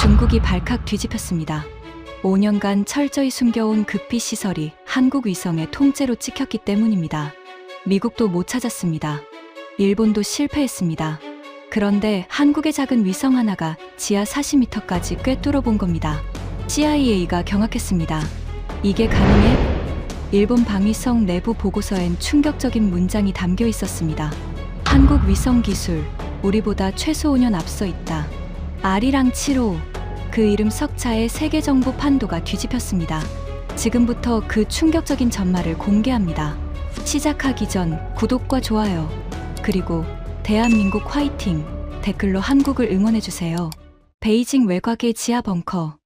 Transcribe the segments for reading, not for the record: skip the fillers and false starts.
중국이 발칵 뒤집혔습니다. 5년간 철저히 숨겨온 극비 시설이 한국 위성의 통째로 찍혔기 때문입니다. 미국도 못 찾았습니다. 일본도 실패했습니다. 그런데 한국의 작은 위성 하나가 지하 40m까지 꿰뚫어 본 겁니다. CIA가 경악했습니다. 이게 가능해? 일본 방위성 내부 보고서엔 충격적인 문장이 담겨 있었습니다. 한국 위성 기술, 우리보다 최소 5년 앞서 있다. 아리랑 7호, 그 이름 석자의 세계 정보 판도가 뒤집혔습니다. 지금부터 그 충격적인 전말을 공개합니다. 시작하기 전 구독과 좋아요, 그리고 대한민국 화이팅! 댓글로 한국을 응원해주세요. 베이징 외곽의 지하 벙커.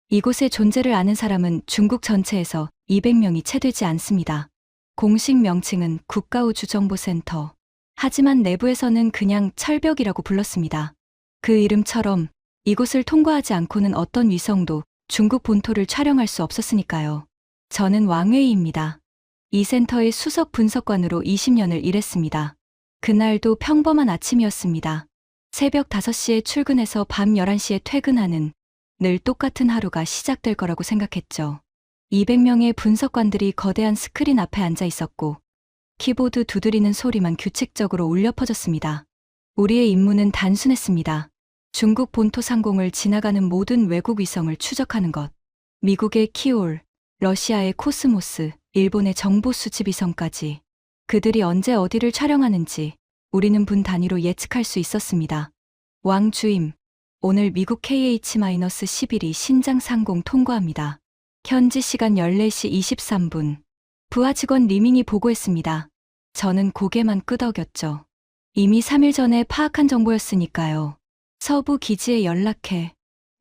이곳의 존재를 아는 사람은 중국 전체에서 200명이 채 되지 않습니다. 공식 명칭은 국가우주정보센터. 하지만 내부에서는 그냥 철벽이라고 불렀습니다. 그 이름처럼 이곳을 통과하지 않고는 어떤 위성도 중국 본토를 촬영할 수 없었으니까요. 저는 왕웨이입니다. 이 센터의 수석 분석관으로 20년을 일했습니다. 그날도 평범한 아침이었습니다. 새벽 5시에 출근해서 밤 11시에 퇴근하는 늘 똑같은 하루가 시작될 거라고 생각했죠. 200명의 분석관들이 거대한 스크린 앞에 앉아 있었고 키보드 두드리는 소리만 규칙적으로 울려 퍼졌습니다. 우리의 임무는 단순했습니다. 중국 본토 상공을 지나가는 모든 외국 위성을 추적하는 것. 미국의 키올, 러시아의 코스모스, 일본의 정보 수집 위성까지. 그들이 언제 어디를 촬영하는지 우리는 분 단위로 예측할 수 있었습니다. 왕 주임, 오늘 미국 KH-11이 신장 상공 통과합니다. 현지 시간 14시 23분. 부하 직원 리밍이 보고했습니다. 저는 고개만 끄덕였죠. 이미 3일 전에 파악한 정보였으니까요. 서부 기지에 연락해.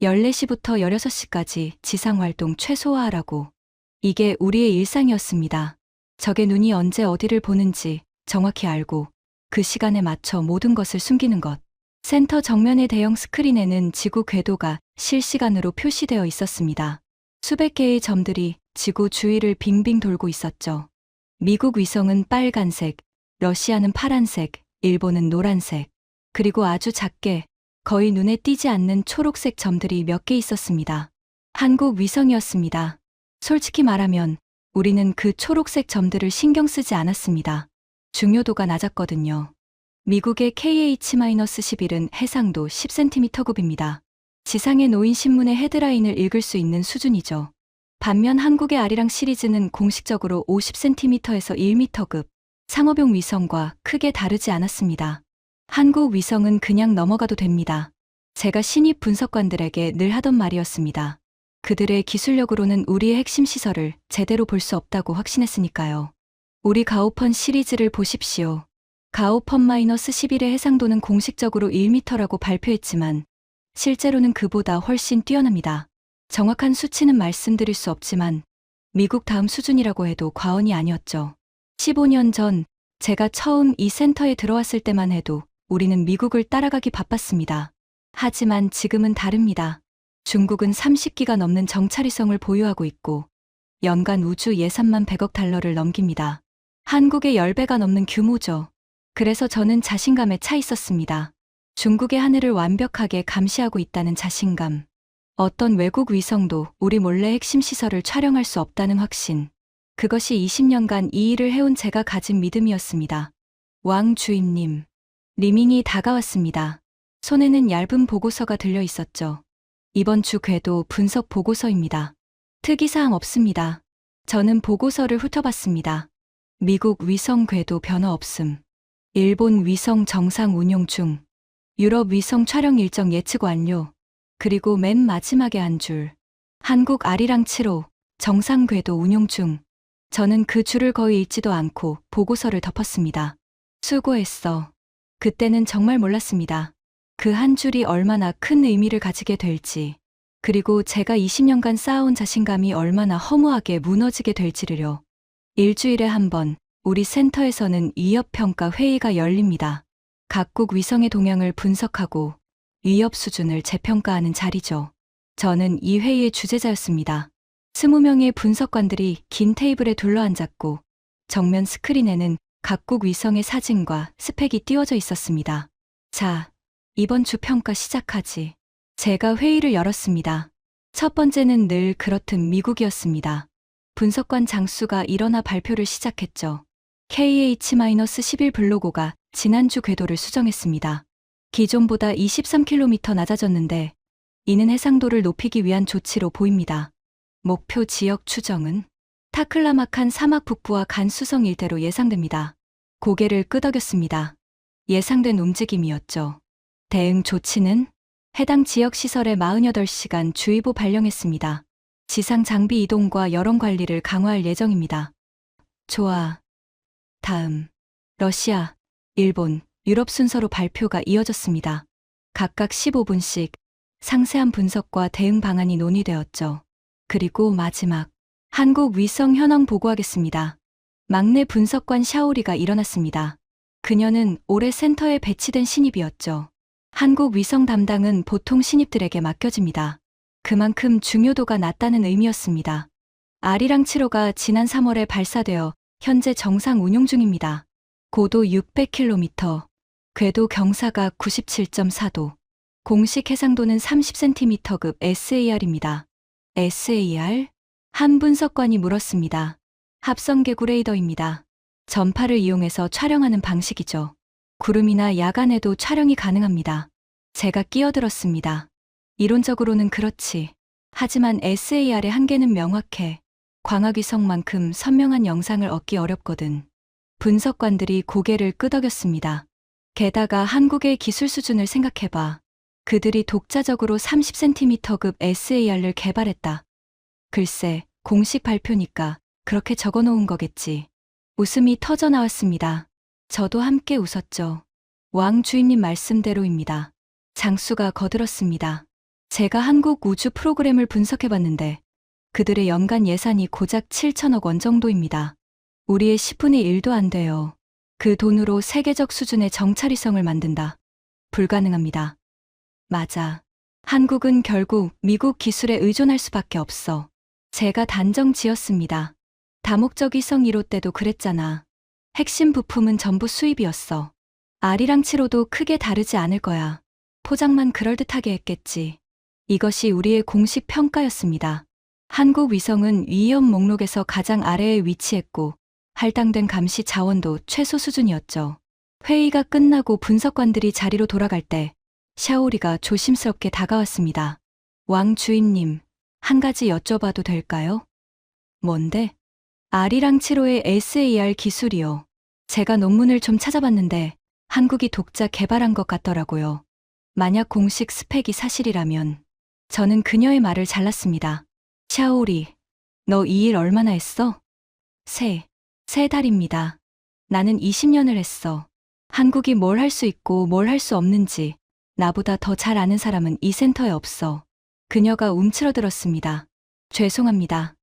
14시부터 16시까지 지상활동 최소화하라고. 이게 우리의 일상이었습니다. 적의 눈이 언제 어디를 보는지 정확히 알고 그 시간에 맞춰 모든 것을 숨기는 것. 센터 정면의 대형 스크린에는 지구 궤도가 실시간으로 표시되어 있었습니다. 수백 개의 점들이 지구 주위를 빙빙 돌고 있었죠. 미국 위성은 빨간색, 러시아는 파란색, 일본은 노란색, 그리고 아주 작게 거의 눈에 띄지 않는 초록색 점들이 몇 개 있었습니다. 한국 위성이었습니다. 솔직히 말하면 우리는 그 초록색 점들을 신경 쓰지 않았습니다. 중요도가 낮았거든요. 미국의 KH-11은 해상도 10cm급입니다. 지상에 놓인 신문의 헤드라인을 읽을 수 있는 수준이죠. 반면 한국의 아리랑 시리즈는 공식적으로 50cm에서 1m급, 상업용 위성과 크게 다르지 않았습니다. 한국 위성은 그냥 넘어가도 됩니다. 제가 신입 분석관들에게 늘 하던 말이었습니다. 그들의 기술력으로는 우리의 핵심 시설을 제대로 볼 수 없다고 확신했으니까요. 우리 가오펀 시리즈를 보십시오. 가오펀-11의 해상도는 공식적으로 1m라고 발표했지만 실제로는 그보다 훨씬 뛰어납니다. 정확한 수치는 말씀드릴 수 없지만 미국 다음 수준이라고 해도 과언이 아니었죠. 15년 전 제가 처음 이 센터에 들어왔을 때만 해도 우리는 미국을 따라가기 바빴습니다. 하지만 지금은 다릅니다. 중국은 30기가 넘는 정찰위성을 보유하고 있고 연간 우주 예산만 100억 달러를 넘깁니다. 한국의 10배가 넘는 규모죠. 그래서 저는 자신감에 차 있었습니다. 중국의 하늘을 완벽하게 감시하고 있다는 자신감. 어떤 외국 위성도 우리 몰래 핵심 시설을 촬영할 수 없다는 확신. 그것이 20년간 이 일을 해온 제가 가진 믿음이었습니다. 왕 주임님. 리밍이 다가왔습니다. 손에는 얇은 보고서가 들려 있었죠. 이번 주 궤도 분석 보고서입니다. 특이사항 없습니다. 저는 보고서를 훑어봤습니다. 미국 위성 궤도 변화 없음. 일본 위성 정상 운용 중. 유럽 위성 촬영 일정 예측 완료. 그리고 맨 마지막에 한 줄. 한국 아리랑 7호 정상 궤도 운용 중. 저는 그 줄을 거의 읽지도 않고 보고서를 덮었습니다. 수고했어. 그때는 정말 몰랐습니다. 그 한 줄이 얼마나 큰 의미를 가지게 될지, 그리고 제가 20년간 쌓아온 자신감이 얼마나 허무하게 무너지게 될지를요. 일주일에 한 번 우리 센터에서는 위협평가 회의가 열립니다. 각국 위성의 동향을 분석하고 위협 수준을 재평가하는 자리죠. 저는 이 회의의 주재자였습니다. 20명의 분석관들이 긴 테이블에 둘러앉았고 정면 스크린에는 각국 위성의 사진과 스펙이 띄워져 있었습니다. 자, 이번 주 평가 시작하지. 제가 회의를 열었습니다. 첫 번째는 늘 그렇듯 미국이었습니다. 분석관 장수가 일어나 발표를 시작했죠. KH-11 블로고가 지난주 궤도를 수정했습니다. 기존보다 23km 낮아졌는데 이는 해상도를 높이기 위한 조치로 보입니다. 목표 지역 추정은 타클라마칸 사막 북부와 간수성 일대로 예상됩니다. 고개를 끄덕였습니다. 예상된 움직임이었죠. 대응 조치는 해당 지역 시설에 48시간 주의보 발령했습니다. 지상 장비 이동과 여론 관리를 강화할 예정입니다. 좋아. 다음, 러시아, 일본, 유럽 순서로 발표가 이어졌습니다. 각각 15분씩 상세한 분석과 대응 방안이 논의되었죠. 그리고 마지막, 한국 위성 현황 보고하겠습니다. 막내 분석관 샤오리가 일어났습니다. 그녀는 올해 센터에 배치된 신입이었죠. 한국 위성 담당은 보통 신입들에게 맡겨집니다. 그만큼 중요도가 낮다는 의미였습니다. 아리랑 7호가 지난 3월에 발사되어 현재 정상 운용 중입니다. 고도 600km, 궤도 경사각 97.4도, 공식 해상도는 30cm급 SAR입니다. SAR? 한 분석관이 물었습니다. 합성개구 레이더입니다. 전파를 이용해서 촬영하는 방식이죠. 구름이나 야간에도 촬영이 가능합니다. 제가 끼어들었습니다. 이론적으로는 그렇지. 하지만 SAR의 한계는 명확해. 광학위성만큼 선명한 영상을 얻기 어렵거든. 분석관들이 고개를 끄덕였습니다. 게다가 한국의 기술 수준을 생각해봐. 그들이 독자적으로 30cm급 SAR을 개발했다. 글쎄, 공식 발표니까 그렇게 적어놓은 거겠지. 웃음이 터져 나왔습니다. 저도 함께 웃었죠. 왕 주임님 말씀대로입니다. 장수가 거들었습니다. 제가 한국 우주 프로그램을 분석해봤는데 그들의 연간 예산이 고작 7천억 원 정도입니다. 우리의 10분의 1도 안 돼요. 그 돈으로 세계적 수준의 정찰위성을 만든다. 불가능합니다. 맞아. 한국은 결국 미국 기술에 의존할 수밖에 없어. 제가 단정 지었습니다. 다목적 위성 1호 때도 그랬잖아. 핵심 부품은 전부 수입이었어. 아리랑 7호도 크게 다르지 않을 거야. 포장만 그럴듯하게 했겠지. 이것이 우리의 공식 평가였습니다. 한국 위성은 위험 목록에서 가장 아래에 위치했고 할당된 감시 자원도 최소 수준이었죠. 회의가 끝나고 분석관들이 자리로 돌아갈 때 샤오리가 조심스럽게 다가왔습니다. 왕 주임님, 한 가지 여쭤봐도 될까요? 뭔데? 아리랑 7호의 SAR 기술이요. 제가 논문을 좀 찾아봤는데 한국이 독자 개발한 것 같더라고요. 만약 공식 스펙이 사실이라면 저는 그녀의 말을 잘랐습니다. 샤오리, 너 이 일 얼마나 했어? 세 달입니다. 나는 20년을 했어. 한국이 뭘 할 수 있고 뭘 할 수 없는지 나보다 더 잘 아는 사람은 이 센터에 없어. 그녀가 움츠러들었습니다. 죄송합니다.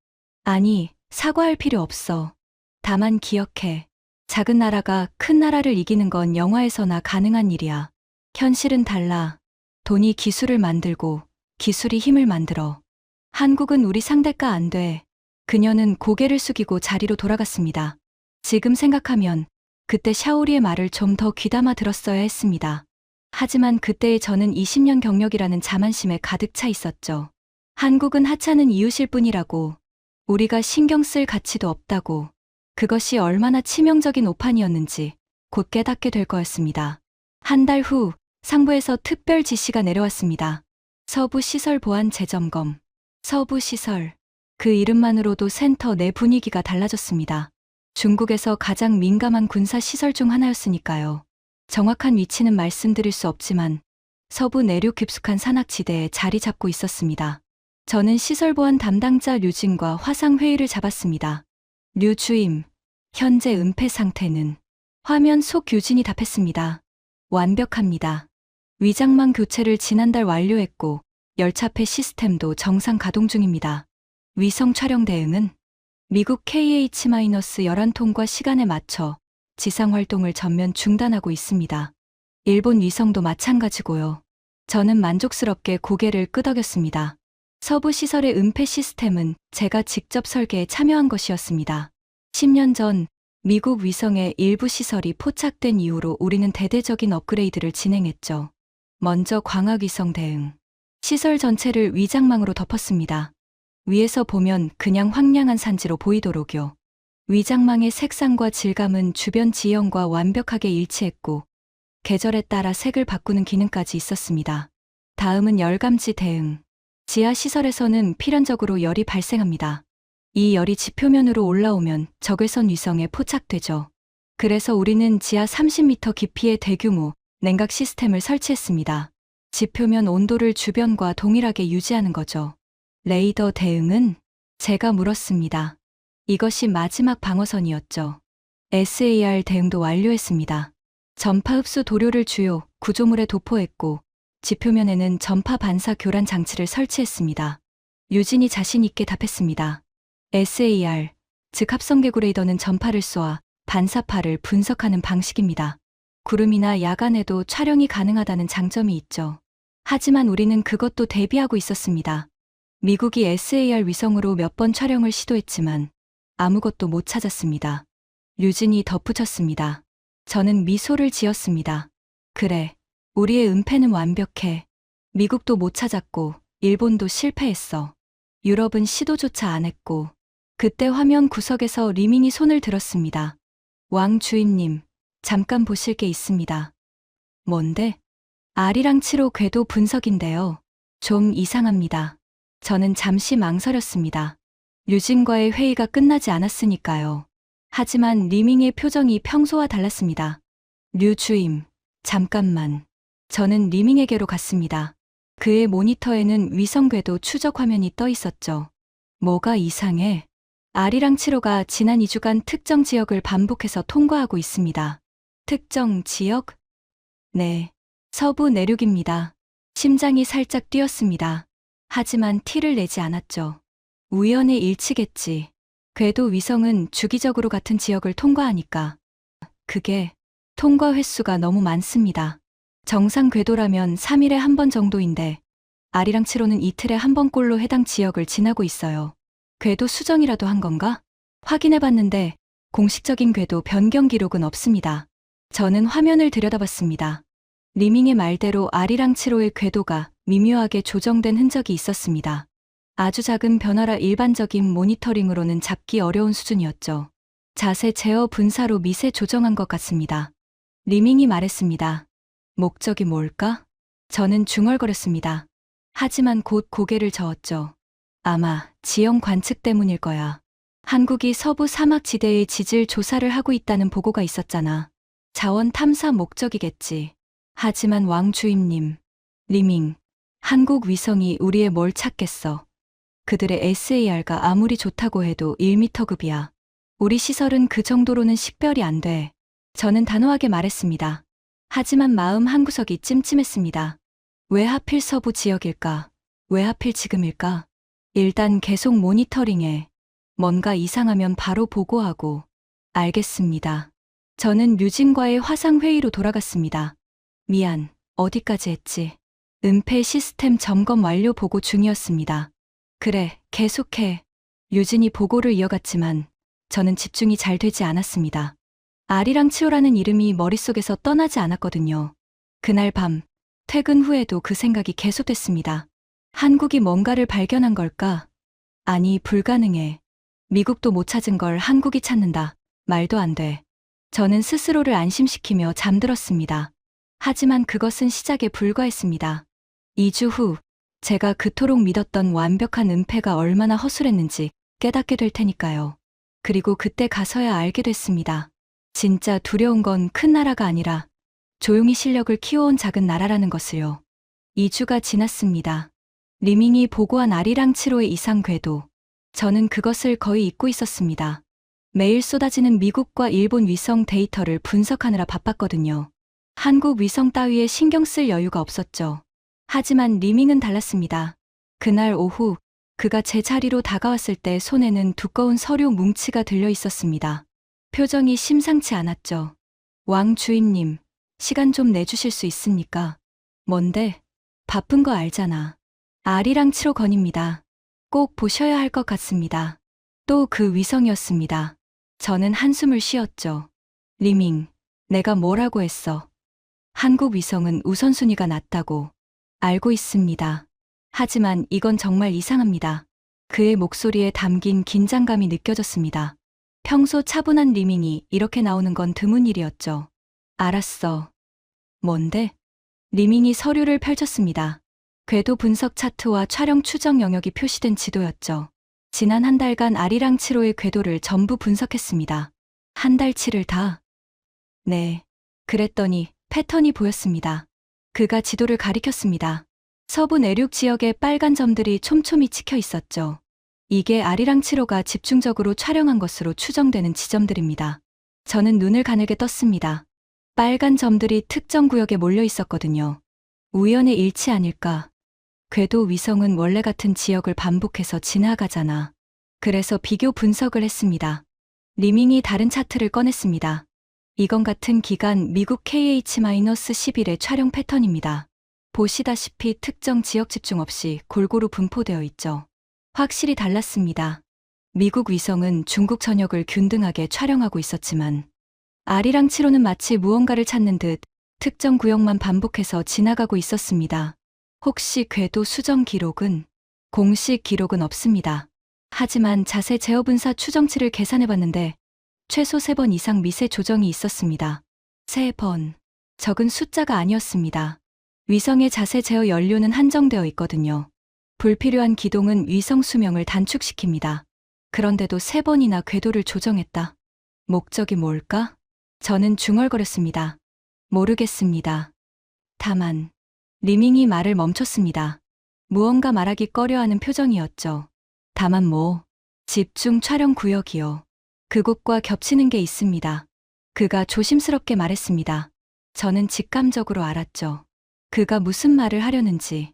아니, 사과할 필요 없어. 다만 기억해. 작은 나라가 큰 나라를 이기는 건 영화에서나 가능한 일이야. 현실은 달라. 돈이 기술을 만들고 기술이 힘을 만들어. 한국은 우리 상대가 안 돼. 그녀는 고개를 숙이고 자리로 돌아갔습니다. 지금 생각하면 그때 샤오리의 말을 좀 더 귀담아 들었어야 했습니다. 하지만 그때의 저는 20년 경력이라는 자만심에 가득 차 있었죠. 한국은 하찮은 이웃일 뿐이라고, 우리가 신경 쓸 가치도 없다고, 그것이 얼마나 치명적인 오판이었는지 곧 깨닫게 될 거였습니다. 한 달 후 상부에서 특별 지시가 내려왔습니다. 서부 시설 보안 재점검. 서부 시설. 그 이름만으로도 센터 내 분위기가 달라졌습니다. 중국에서 가장 민감한 군사 시설 중 하나였으니까요. 정확한 위치는 말씀드릴 수 없지만 서부 내륙 깊숙한 산악지대에 자리 잡고 있었습니다. 저는 시설 보안 담당자 류진과 화상 회의를 잡았습니다. 류 주임, 현재 은폐 상태는? 화면 속 유진이 답했습니다. 완벽합니다. 위장망 교체를 지난달 완료했고 열차폐 시스템도 정상 가동 중입니다. 위성 촬영 대응은? 미국 KH-11통과 시간에 맞춰 지상 활동을 전면 중단하고 있습니다. 일본 위성도 마찬가지고요. 저는 만족스럽게 고개를 끄덕였습니다. 서부 시설의 은폐 시스템은 제가 직접 설계에 참여한 것이었습니다. 10년 전 미국 위성의 일부 시설이 포착된 이후로 우리는 대대적인 업그레이드를 진행했죠. 먼저 광학위성 대응. 시설 전체를 위장망으로 덮었습니다. 위에서 보면 그냥 황량한 산지로 보이도록요. 위장망의 색상과 질감은 주변 지형과 완벽하게 일치했고 계절에 따라 색을 바꾸는 기능까지 있었습니다. 다음은 열감지 대응. 지하 시설에서는 필연적으로 열이 발생합니다. 이 열이 지표면으로 올라오면 적외선 위성에 포착되죠. 그래서 우리는 지하 30m 깊이의 대규모 냉각 시스템을 설치했습니다. 지표면 온도를 주변과 동일하게 유지하는 거죠. 레이더 대응은? 제가 물었습니다. 이것이 마지막 방어선이었죠. SAR 대응도 완료했습니다. 전파 흡수 도료를 주요 구조물에 도포했고 지표면에는 전파 반사 교란 장치를 설치했습니다. 유진이 자신 있게 답했습니다. SAR, 즉 합성개구 레이더는 전파를 쏘아 반사파를 분석하는 방식입니다. 구름이나 야간에도 촬영이 가능하다는 장점이 있죠. 하지만 우리는 그것도 대비하고 있었습니다. 미국이 SAR 위성으로 몇 번 촬영을 시도했지만 아무것도 못 찾았습니다. 류진이 덧붙였습니다. 저는 미소를 지었습니다. 그래, 우리의 은폐는 완벽해. 미국도 못 찾았고 일본도 실패했어. 유럽은 시도조차 안 했고. 그때 화면 구석에서 리밍이 손을 들었습니다. 왕 주임님, 잠깐 보실 게 있습니다. 뭔데? 아리랑 7호 궤도 분석인데요. 좀 이상합니다. 저는 잠시 망설였습니다. 류진과의 회의가 끝나지 않았으니까요. 하지만 리밍의 표정이 평소와 달랐습니다. 류 주임, 잠깐만. 저는 리밍에게로 갔습니다. 그의 모니터에는 위성 궤도 추적 화면이 떠 있었죠. 뭐가 이상해? 아리랑 7호가 지난 2주간 특정 지역을 반복해서 통과하고 있습니다. 특정 지역? 네. 서부 내륙입니다. 심장이 살짝 뛰었습니다. 하지만 티를 내지 않았죠. 우연의 일치겠지. 궤도 위성은 주기적으로 같은 지역을 통과하니까. 그게 통과 횟수가 너무 많습니다. 정상 궤도라면 3일에 한 번 정도인데 아리랑 7호는 이틀에 한 번꼴로 해당 지역을 지나고 있어요. 궤도 수정이라도 한 건가? 확인해봤는데 공식적인 궤도 변경 기록은 없습니다. 저는 화면을 들여다봤습니다. 리밍의 말대로 아리랑 7호의 궤도가 미묘하게 조정된 흔적이 있었습니다. 아주 작은 변화라 일반적인 모니터링으로는 잡기 어려운 수준이었죠. 자세 제어 분사로 미세 조정한 것 같습니다. 리밍이 말했습니다. 목적이 뭘까? 저는 중얼거렸습니다. 하지만 곧 고개를 저었죠. 아마 지형 관측 때문일 거야. 한국이 서부 사막지대의 지질 조사를 하고 있다는 보고가 있었잖아. 자원 탐사 목적이겠지. 하지만 왕 주임님, 리밍, 한국 위성이 우리의 뭘 찾겠어. 그들의 SAR가 아무리 좋다고 해도 1m급이야. 우리 시설은 그 정도로는 식별이 안 돼. 저는 단호하게 말했습니다. 하지만 마음 한구석이 찜찜했습니다. 왜 하필 서부 지역일까? 왜 하필 지금일까? 일단 계속 모니터링해. 뭔가 이상하면 바로 보고하고. 알겠습니다. 저는 류진과의 화상회의로 돌아갔습니다. 미안, 어디까지 했지? 은폐 시스템 점검 완료 보고 중이었습니다. 그래, 계속해. 류진이 보고를 이어갔지만 저는 집중이 잘 되지 않았습니다. 아리랑 7호라는 이름이 머릿속에서 떠나지 않았거든요. 그날 밤, 퇴근 후에도 그 생각이 계속됐습니다. 한국이 뭔가를 발견한 걸까? 아니, 불가능해. 미국도 못 찾은 걸 한국이 찾는다. 말도 안 돼. 저는 스스로를 안심시키며 잠들었습니다. 하지만 그것은 시작에 불과했습니다. 2주 후, 제가 그토록 믿었던 완벽한 은폐가 얼마나 허술했는지 깨닫게 될 테니까요. 그리고 그때 가서야 알게 됐습니다. 진짜 두려운 건 큰 나라가 아니라 조용히 실력을 키워온 작은 나라라는 것을요. 2주가 지났습니다. 리밍이 보고한 아리랑 7호의 이상 궤도. 저는 그것을 거의 잊고 있었습니다. 매일 쏟아지는 미국과 일본 위성 데이터를 분석하느라 바빴거든요. 한국 위성 따위에 신경 쓸 여유가 없었죠. 하지만 리밍은 달랐습니다. 그날 오후 그가 제 자리로 다가왔을 때 손에는 두꺼운 서류 뭉치가 들려 있었습니다. 표정이 심상치 않았죠. 왕 주임님, 시간 좀 내주실 수 있습니까? 뭔데? 바쁜 거 알잖아. 아리랑 7호 건입니다. 꼭 보셔야 할 것 같습니다. 또 그 위성이었습니다. 저는 한숨을 쉬었죠. 리밍, 내가 뭐라고 했어? 한국 위성은 우선순위가 낮다고. 알고 있습니다. 하지만 이건 정말 이상합니다. 그의 목소리에 담긴 긴장감이 느껴졌습니다. 평소 차분한 리밍이 이렇게 나오는 건 드문 일이었죠. 알았어. 뭔데? 리밍이 서류를 펼쳤습니다. 궤도 분석 차트와 촬영 추정 영역이 표시된 지도였죠. 지난 한 달간 아리랑 7호의 궤도를 전부 분석했습니다. 한 달치를 다? 네. 그랬더니 패턴이 보였습니다. 그가 지도를 가리켰습니다. 서부 내륙 지역에 빨간 점들이 촘촘히 찍혀 있었죠. 이게 아리랑 7호가 집중적으로 촬영한 것으로 추정되는 지점들입니다. 저는 눈을 가늘게 떴습니다. 빨간 점들이 특정 구역에 몰려 있었거든요. 우연의 일치 아닐까? 궤도 위성은 원래 같은 지역을 반복해서 지나가잖아. 그래서 비교 분석을 했습니다. 리밍이 다른 차트를 꺼냈습니다. 이건 같은 기간 미국 KH-11의 촬영 패턴입니다. 보시다시피 특정 지역 집중 없이 골고루 분포되어 있죠. 확실히 달랐습니다. 미국 위성은 중국 전역을 균등하게 촬영하고 있었지만 아리랑 7호는 마치 무언가를 찾는 듯 특정 구역만 반복해서 지나가고 있었습니다. 혹시 궤도 수정 기록은? 공식 기록은 없습니다. 하지만 자세 제어 분사 추정치를 계산해봤는데 최소 3번 이상 미세 조정이 있었습니다. 3번. 적은 숫자가 아니었습니다. 위성의 자세 제어 연료는 한정되어 있거든요. 불필요한 기동은 위성 수명을 단축시킵니다. 그런데도 3번이나 궤도를 조정했다. 목적이 뭘까? 저는 중얼거렸습니다. 모르겠습니다. 다만 리밍이 말을 멈췄습니다. 무언가 말하기 꺼려하는 표정이었죠. 다만 뭐? 집중 촬영 구역이요. 그곳과 겹치는 게 있습니다. 그가 조심스럽게 말했습니다. 저는 직감적으로 알았죠. 그가 무슨 말을 하려는지.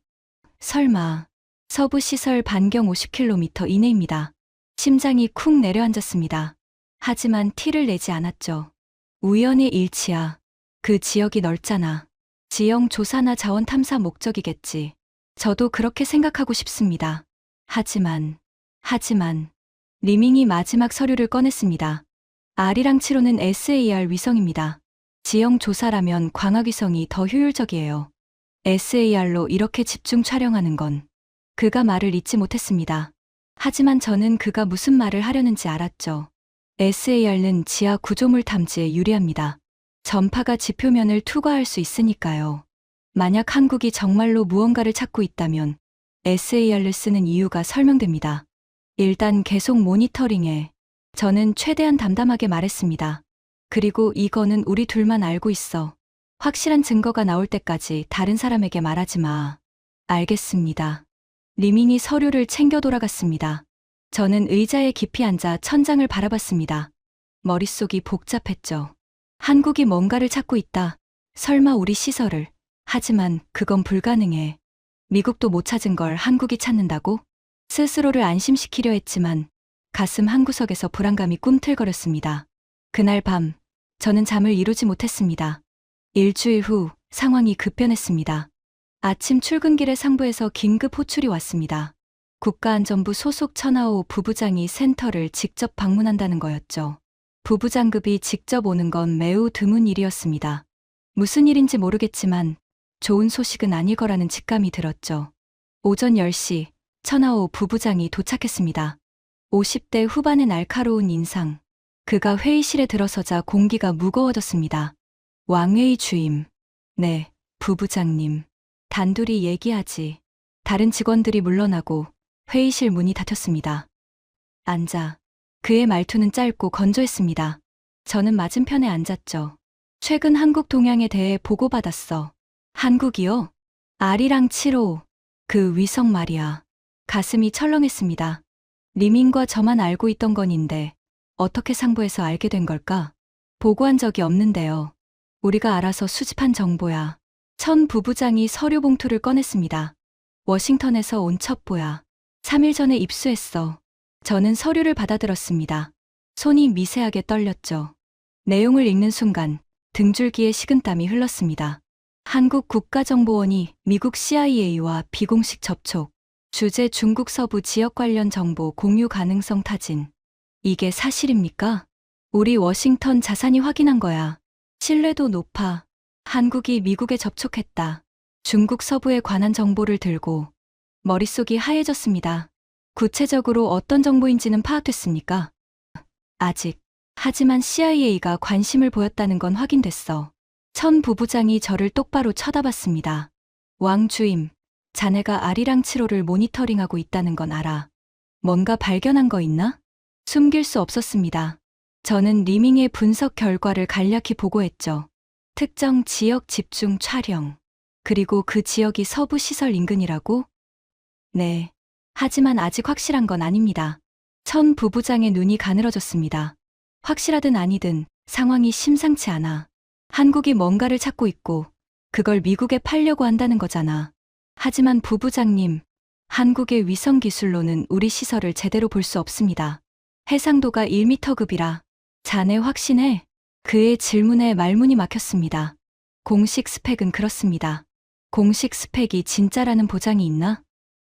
설마 서부 시설 반경 50km 이내입니다. 심장이 쿵 내려앉았습니다. 하지만 티를 내지 않았죠. 우연의 일치야. 그 지역이 넓잖아. 지형 조사나 자원 탐사 목적이겠지. 저도 그렇게 생각하고 싶습니다. 하지만 리밍이 마지막 서류를 꺼냈습니다. 아리랑 7호는 SAR 위성입니다. 지형 조사라면 광학 위성이 더 효율적이에요. SAR로 이렇게 집중 촬영하는 건. 그가 말을 잇지 못했습니다. 하지만 저는 그가 무슨 말을 하려는지 알았죠. SAR는 지하 구조물 탐지에 유리합니다. 전파가 지표면을 투과할 수 있으니까요. 만약 한국이 정말로 무언가를 찾고 있다면 SAR를 쓰는 이유가 설명됩니다. 일단 계속 모니터링해. 저는 최대한 담담하게 말했습니다. 그리고 이거는 우리 둘만 알고 있어. 확실한 증거가 나올 때까지 다른 사람에게 말하지 마. 알겠습니다. 리밍이 서류를 챙겨 돌아갔습니다. 저는 의자에 깊이 앉아 천장을 바라봤습니다. 머릿속이 복잡했죠. 한국이 뭔가를 찾고 있다. 설마 우리 시설을. 하지만 그건 불가능해. 미국도 못 찾은 걸 한국이 찾는다고? 스스로를 안심시키려 했지만 가슴 한구석에서 불안감이 꿈틀거렸습니다. 그날 밤 저는 잠을 이루지 못했습니다. 일주일 후 상황이 급변했습니다. 아침 출근길에 상부에서 긴급 호출이 왔습니다. 국가안전부 소속 천하오 부부장이 센터를 직접 방문한다는 거였죠. 부부장급이 직접 오는 건 매우 드문 일이었습니다. 무슨 일인지 모르겠지만 좋은 소식은 아닐 거라는 직감이 들었죠. 오전 10시 천하오 부부장이 도착했습니다. 50대 후반의 날카로운 인상. 그가 회의실에 들어서자 공기가 무거워졌습니다. 왕회의 주임. 네, 부부장님. 단둘이 얘기하지. 다른 직원들이 물러나고 회의실 문이 닫혔습니다. 앉아. 그의 말투는 짧고 건조했습니다. 저는 맞은편에 앉았죠. 최근 한국 동향에 대해 보고받았어. 한국이요? 아리랑 7호. 그 위성 말이야. 가슴이 철렁했습니다. 리밍과 저만 알고 있던 건인데 어떻게 상부에서 알게 된 걸까? 보고한 적이 없는데요. 우리가 알아서 수집한 정보야. 천 부부장이 서류 봉투를 꺼냈습니다. 워싱턴에서 온 첩보야. 3일 전에 입수했어. 저는 서류를 받아들었습니다. 손이 미세하게 떨렸죠. 내용을 읽는 순간 등줄기에 식은땀이 흘렀습니다. 한국 국가정보원이 미국 CIA와 비공식 접촉, 주재 중국 서부 지역 관련 정보 공유 가능성 타진. 이게 사실입니까? 우리 워싱턴 자산이 확인한 거야. 신뢰도 높아. 한국이 미국에 접촉했다. 중국 서부에 관한 정보를 들고 머릿속이 하얘졌습니다. 구체적으로 어떤 정보인지는 파악됐습니까? 아직. 하지만 CIA가 관심을 보였다는 건 확인됐어. 천 부부장이 저를 똑바로 쳐다봤습니다. 왕 주임, 자네가 아리랑 7호를 모니터링하고 있다는 건 알아. 뭔가 발견한 거 있나? 숨길 수 없었습니다. 저는 리밍의 분석 결과를 간략히 보고했죠. 특정 지역 집중 촬영. 그리고 그 지역이 서부 시설 인근이라고? 네. 하지만 아직 확실한 건 아닙니다. 천 부부장의 눈이 가늘어졌습니다. 확실하든 아니든 상황이 심상치 않아. 한국이 뭔가를 찾고 있고 그걸 미국에 팔려고 한다는 거잖아. 하지만 부부장님, 한국의 위성 기술로는 우리 시설을 제대로 볼 수 없습니다. 해상도가 1m급이라. 자네 확신해? 그의 질문에 말문이 막혔습니다. 공식 스펙은 그렇습니다. 공식 스펙이 진짜라는 보장이 있나?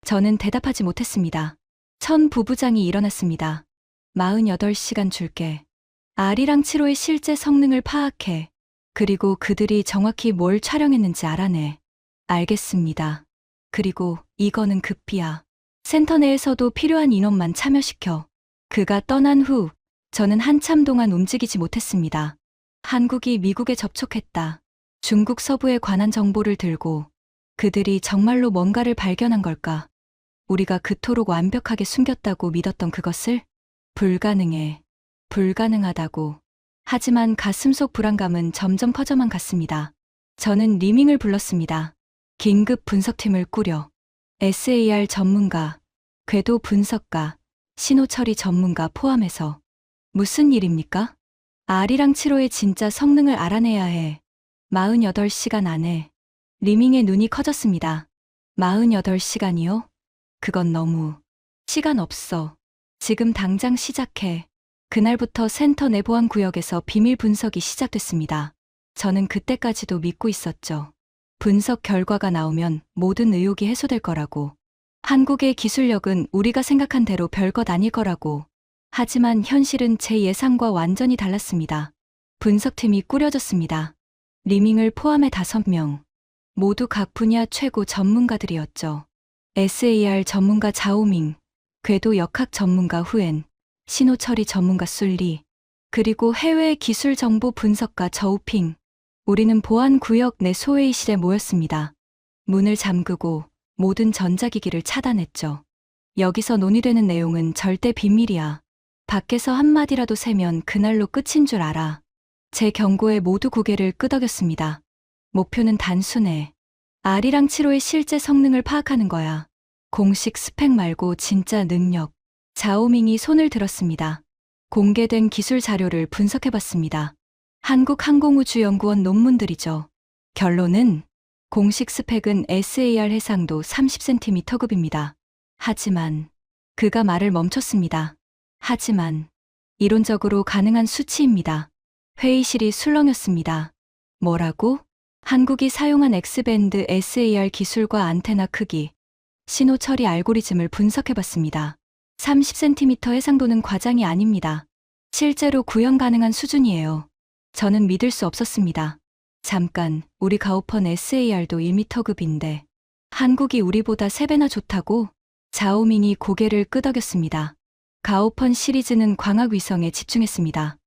저는 대답하지 못했습니다. 천 부부장이 일어났습니다. 48시간 줄게. 아리랑 7호의 실제 성능을 파악해. 그리고 그들이 정확히 뭘 촬영했는지 알아내. 알겠습니다. 그리고 이거는 급비야. 센터 내에서도 필요한 인원만 참여시켜. 그가 떠난 후 저는 한참 동안 움직이지 못했습니다. 한국이 미국에 접촉했다. 중국 서부에 관한 정보를 들고 그들이 정말로 뭔가를 발견한 걸까? 우리가 그토록 완벽하게 숨겼다고 믿었던 그것을? 불가능해. 불가능하다고. 하지만 가슴속 불안감은 점점 커져만 갔습니다. 저는 리밍을 불렀습니다. 긴급 분석팀을 꾸려. SAR 전문가, 궤도 분석가, 신호 처리 전문가 포함해서. 무슨 일입니까? 아리랑 7호의 진짜 성능을 알아내야 해. 48시간 안에. 리밍의 눈이 커졌습니다. 48시간이요? 그건 너무. 시간 없어. 지금 당장 시작해. 그날부터 센터 내 보안 구역에서 비밀 분석이 시작됐습니다. 저는 그때까지도 믿고 있었죠. 분석 결과가 나오면 모든 의혹이 해소될 거라고. 한국의 기술력은 우리가 생각한 대로 별것 아닐 거라고. 하지만 현실은 제 예상과 완전히 달랐습니다. 분석팀이 꾸려졌습니다. 리밍을 포함해 5명. 모두 각 분야 최고 전문가들이었죠. SAR 전문가 자오밍, 궤도 역학 전문가 후엔, 신호 처리 전문가 술리, 그리고 해외 기술 정보 분석가 저우핑. 우리는 보안 구역 내 소회의실에 모였습니다. 문을 잠그고 모든 전자기기를 차단했죠. 여기서 논의되는 내용은 절대 비밀이야. 밖에서 한마디라도 세면 그날로 끝인 줄 알아. 제 경고에 모두 고개를 끄덕였습니다. 목표는 단순해. 아리랑 7호의 실제 성능을 파악하는 거야. 공식 스펙 말고 진짜 능력. 자오밍이 손을 들었습니다. 공개된 기술 자료를 분석해봤습니다. 한국항공우주연구원 논문들이죠. 결론은 공식 스펙은 SAR 해상도 30cm급입니다. 하지만 그가 말을 멈췄습니다. 하지만 이론적으로 가능한 수치입니다. 회의실이 술렁였습니다. 뭐라고? 한국이 사용한 X밴드 SAR 기술과 안테나 크기, 신호 처리 알고리즘을 분석해봤습니다. 30cm 해상도는 과장이 아닙니다. 실제로 구현 가능한 수준이에요. 저는 믿을 수 없었습니다. 잠깐, 우리 가오펀 SAR도 1m급인데 한국이 우리보다 3배나 좋다고? 자오밍이 고개를 끄덕였습니다. 가오펀 시리즈는 광학 위성에 집중했습니다.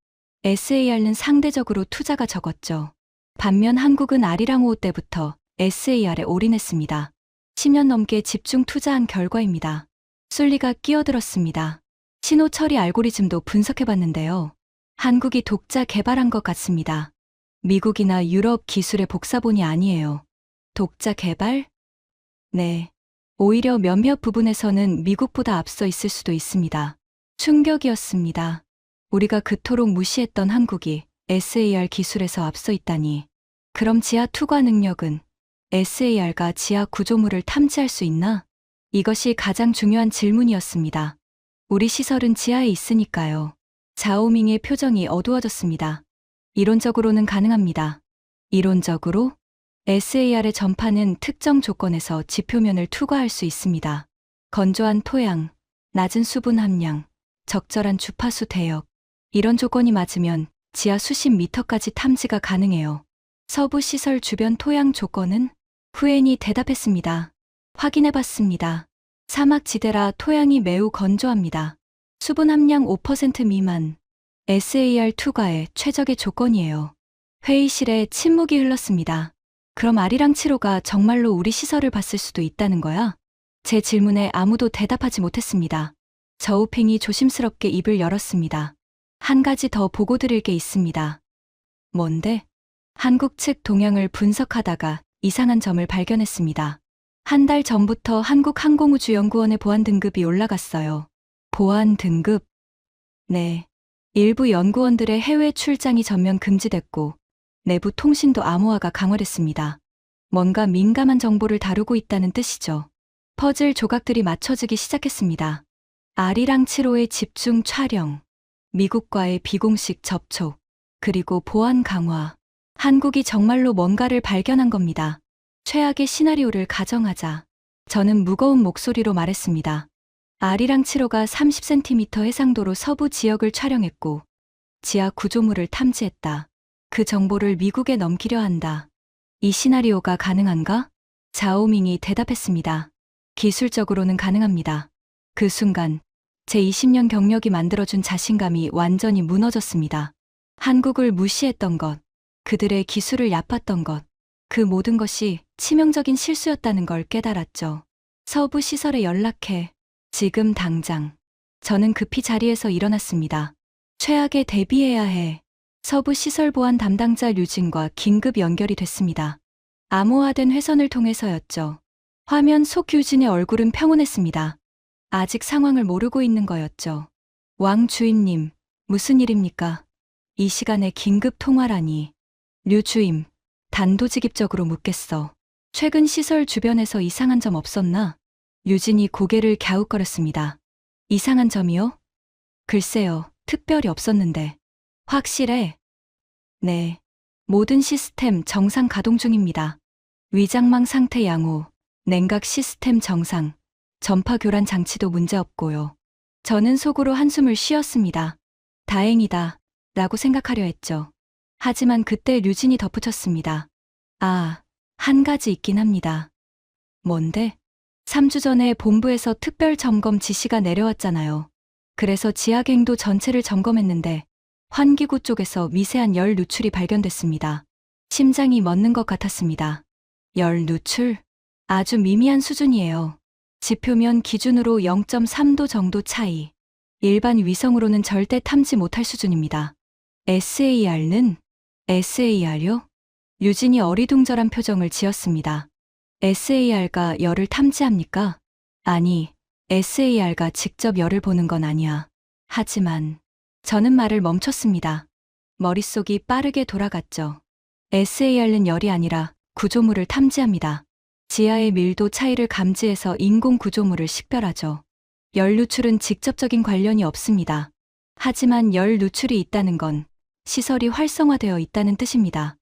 SAR는 상대적으로 투자가 적었죠. 반면 한국은 아리랑 5호 때부터 SAR에 올인했습니다. 10년 넘게 집중 투자한 결과입니다. 술리가 끼어들었습니다. 신호 처리 알고리즘도 분석해봤는데요. 한국이 독자 개발한 것 같습니다. 미국이나 유럽 기술의 복사본이 아니에요. 독자 개발? 네. 오히려 몇몇 부분에서는 미국보다 앞서 있을 수도 있습니다. 충격이었습니다. 우리가 그토록 무시했던 한국이 SAR 기술에서 앞서 있다니. 그럼 지하 투과 능력은 SAR가 지하 구조물을 탐지할 수 있나? 이것이 가장 중요한 질문이었습니다. 우리 시설은 지하에 있으니까요. 자오밍의 표정이 어두워졌습니다. 이론적으로는 가능합니다. 이론적으로? SAR의 전파는 특정 조건에서 지표면을 투과할 수 있습니다. 건조한 토양, 낮은 수분 함량, 적절한 주파수 대역. 이런 조건이 맞으면 지하 수십 미터까지 탐지가 가능해요. 서부 시설 주변 토양 조건은? 후엔이 대답했습니다. 확인해봤습니다. 사막지대라 토양이 매우 건조합니다. 수분 함량 5% 미만. SAR 투과의 최적의 조건이에요. 회의실에 침묵이 흘렀습니다. 그럼 아리랑 7호가 정말로 우리 시설을 봤을 수도 있다는 거야? 제 질문에 아무도 대답하지 못했습니다. 저우핑이 조심스럽게 입을 열었습니다. 한 가지 더 보고 드릴 게 있습니다. 뭔데? 한국 측 동향을 분석하다가 이상한 점을 발견했습니다. 한 달 전부터 한국항공우주연구원의 보안 등급이 올라갔어요. 보안 등급? 네. 일부 연구원들의 해외 출장이 전면 금지됐고 내부 통신도 암호화가 강화됐습니다. 뭔가 민감한 정보를 다루고 있다는 뜻이죠. 퍼즐 조각들이 맞춰지기 시작했습니다. 아리랑 7호의 집중 촬영, 미국과의 비공식 접촉, 그리고 보안 강화. 한국이 정말로 뭔가를 발견한 겁니다. 최악의 시나리오를 가정하자. 저는 무거운 목소리로 말했습니다. 아리랑 7호가 30cm 해상도로 서부 지역을 촬영했고 지하 구조물을 탐지했다. 그 정보를 미국에 넘기려 한다. 이 시나리오가 가능한가? 자오밍이 대답했습니다. 기술적으로는 가능합니다. 그 순간 제 20년 경력이 만들어준 자신감이 완전히 무너졌습니다. 한국을 무시했던 것, 그들의 기술을 얕봤던 것, 그 모든 것이 치명적인 실수였다는 걸 깨달았죠. 서부 시설에 연락해. 지금 당장. 저는 급히 자리에서 일어났습니다. 최악에 대비해야 해. 서부 시설 보안 담당자 류진과 긴급 연결이 됐습니다. 암호화된 회선을 통해서였죠. 화면 속 류진의 얼굴은 평온했습니다. 아직 상황을 모르고 있는 거였죠. 왕 주임님, 무슨 일입니까? 이 시간에 긴급 통화라니. 류 주임, 단도직입적으로 묻겠어. 최근 시설 주변에서 이상한 점 없었나? 류진이 고개를 갸웃거렸습니다. 이상한 점이요? 글쎄요, 특별히 없었는데. 확실해? 네. 모든 시스템 정상 가동 중입니다. 위장망 상태 양호, 냉각 시스템 정상, 전파 교란 장치도 문제없고요. 저는 속으로 한숨을 쉬었습니다. 다행이다, 라고 생각하려 했죠. 하지만 그때 류진이 덧붙였습니다. 아, 한 가지 있긴 합니다. 뭔데? 3주 전에 본부에서 특별 점검 지시가 내려왔잖아요. 그래서 지하갱도 전체를 점검했는데 환기구 쪽에서 미세한 열 누출이 발견됐습니다. 심장이 멎는 것 같았습니다. 열 누출? 아주 미미한 수준이에요. 지표면 기준으로 0.3도 정도 차이. 일반 위성으로는 절대 탐지 못할 수준입니다. SAR는? SAR요? 유진이 어리둥절한 표정을 지었습니다. SAR가 열을 탐지합니까? 아니, SAR가 직접 열을 보는 건 아니야. 하지만 저는 말을 멈췄습니다. 머릿속이 빠르게 돌아갔죠. SAR는 열이 아니라 구조물을 탐지합니다. 지하의 밀도 차이를 감지해서 인공 구조물을 식별하죠. 열 누출은 직접적인 관련이 없습니다. 하지만 열 누출이 있다는 건 시설이 활성화되어 있다는 뜻입니다.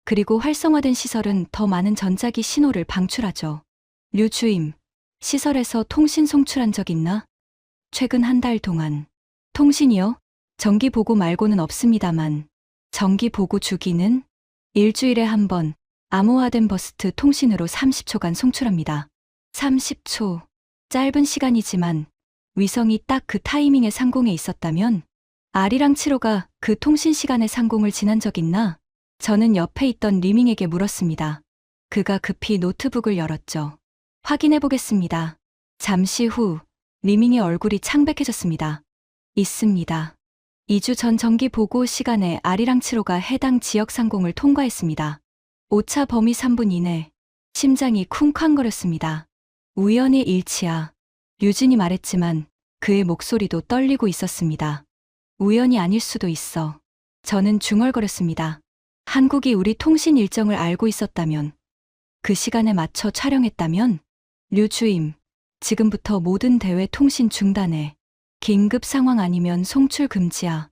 그리고 활성화된 시설은 더 많은 전자기 신호를 방출하죠. 류 주임, 시설에서 통신 송출한 적 있나? 최근 한 달 동안. 통신이요? 정기 보고 말고는 없습니다만. 정기 보고 주기는? 일주일에 한 번, 암호화된 버스트 통신으로 30초간 송출합니다. 30초. 짧은 시간이지만 위성이 딱 그 타이밍에 상공에 있었다면 아리랑 7호가 그 통신 시간의 상공을 지난 적 있나? 저는 옆에 있던 리밍에게 물었습니다. 그가 급히 노트북을 열었죠. 확인해 보겠습니다. 잠시 후 리밍의 얼굴이 창백해졌습니다. 있습니다. 2주 전 정기 보고 시간에 아리랑 7호가 해당 지역 상공을 통과했습니다. 오차 범위 3분 이내. 심장이 쿵쾅거렸습니다. 우연의 일치야. 류진이 말했지만 그의 목소리도 떨리고 있었습니다. 우연이 아닐 수도 있어. 저는 중얼거렸습니다. 한국이 우리 통신 일정을 알고 있었다면, 그 시간에 맞춰 촬영했다면, 류 주임, 지금부터 모든 대외 통신 중단해. 긴급 상황 아니면 송출 금지야.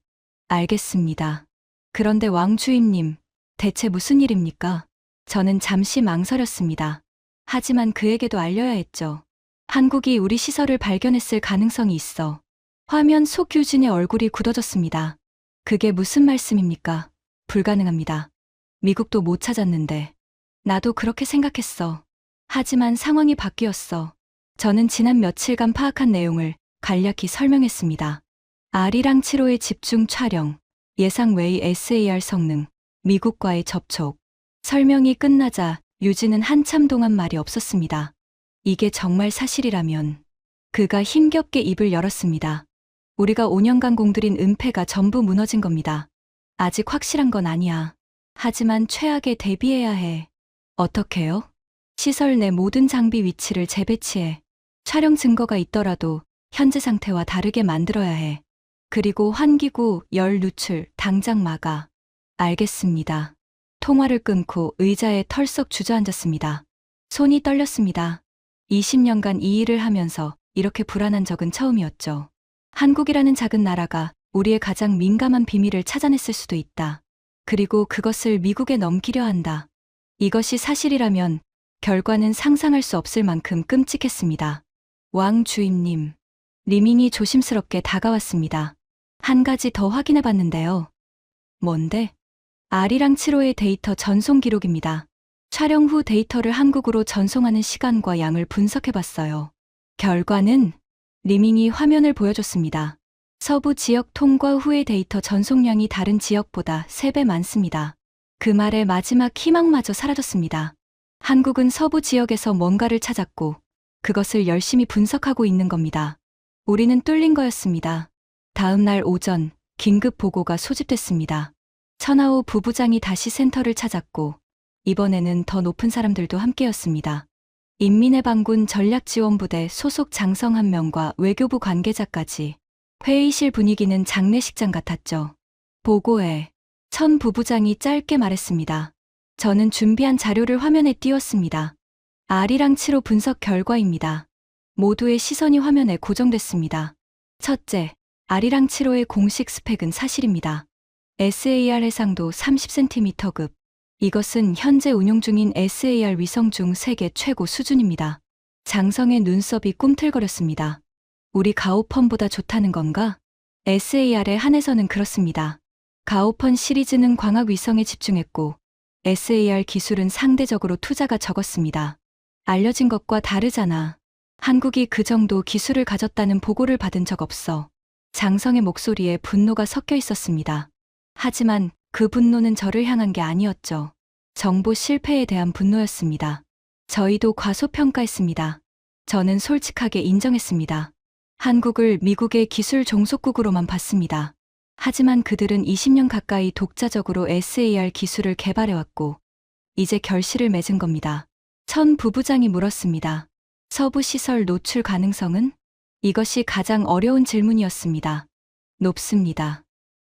알겠습니다. 그런데 왕 주임님, 대체 무슨 일입니까? 저는 잠시 망설였습니다. 하지만 그에게도 알려야 했죠. 한국이 우리 시설을 발견했을 가능성이 있어. 화면 속 유진의 얼굴이 굳어졌습니다. 그게 무슨 말씀입니까? 불가능합니다. 미국도 못 찾았는데. 나도 그렇게 생각했어. 하지만 상황이 바뀌었어. 저는 지난 며칠간 파악한 내용을 간략히 설명했습니다. R이랑 7호의 집중 촬영, 예상 외의 SAR 성능, 미국과의 접촉. 설명이 끝나자 유진은 한참 동안 말이 없었습니다. 이게 정말 사실이라면. 그가 힘겹게 입을 열었습니다. 우리가 5년간 공들인 은폐가 전부 무너진 겁니다. 아직 확실한 건 아니야. 하지만 최악에 대비해야 해. 어떻게요? 시설 내 모든 장비 위치를 재배치해. 촬영 증거가 있더라도 현재 상태와 다르게 만들어야 해. 그리고 환기구, 열 누출 당장 막아. 알겠습니다. 통화를 끊고 의자에 털썩 주저앉았습니다. 손이 떨렸습니다. 20년간 이 일을 하면서 이렇게 불안한 적은 처음이었죠. 한국이라는 작은 나라가 우리의 가장 민감한 비밀을 찾아냈을 수도 있다. 그리고 그것을 미국에 넘기려 한다. 이것이 사실이라면 결과는 상상할 수 없을 만큼 끔찍했습니다. 왕 주임님. 리밍이 조심스럽게 다가왔습니다. 한 가지 더 확인해 봤는데요. 뭔데? R이랑 7호의 데이터 전송 기록입니다. 촬영 후 데이터를 한국으로 전송하는 시간과 양을 분석해 봤어요. 결과는 리밍이 화면을 보여줬습니다. 서부 지역 통과 후의 데이터 전송량이 다른 지역보다 3배 많습니다. 그 말의 마지막 희망마저 사라졌습니다. 한국은 서부 지역에서 뭔가를 찾았고 그것을 열심히 분석하고 있는 겁니다. 우리는 뚫린 거였습니다. 다음 날 오전 긴급 보고가 소집됐습니다. 천하오 부부장이 다시 센터를 찾았고 이번에는 더 높은 사람들도 함께였습니다. 인민의 반군 전략지원부대 소속 장성 1명과 외교부 관계자까지. 회의실 분위기는 장례식장 같았죠. 보고에 천 부부장이 짧게 말했습니다. 저는 준비한 자료를 화면에 띄웠습니다. R이랑 7호 분석 결과입니다. 모두의 시선이 화면에 고정됐습니다. 첫째, R이랑 7호의 공식 스펙은 사실입니다. SAR 해상도 30cm급. 이것은 현재 운용 중인 SAR 위성 중 세계 최고 수준입니다. 장성의 눈썹이 꿈틀거렸습니다. 우리 가오펀보다 좋다는 건가? SAR에 한해서는 그렇습니다. 가오펀 시리즈는 광학 위성에 집중했고 SAR 기술은 상대적으로 투자가 적었습니다. 알려진 것과 다르잖아. 한국이 그 정도 기술을 가졌다는 보고를 받은 적 없어. 장성의 목소리에 분노가 섞여 있었습니다. 하지만 그 분노는 저를 향한 게 아니었죠. 정보 실패에 대한 분노였습니다. 저희도 과소평가했습니다. 저는 솔직하게 인정했습니다. 한국을 미국의 기술 종속국으로만 봤습니다. 하지만 그들은 20년 가까이 독자적으로 SAR 기술을 개발해왔고 이제 결실을 맺은 겁니다. 천 부부장이 물었습니다. 서부 시설 노출 가능성은? 이것이 가장 어려운 질문이었습니다. 높습니다.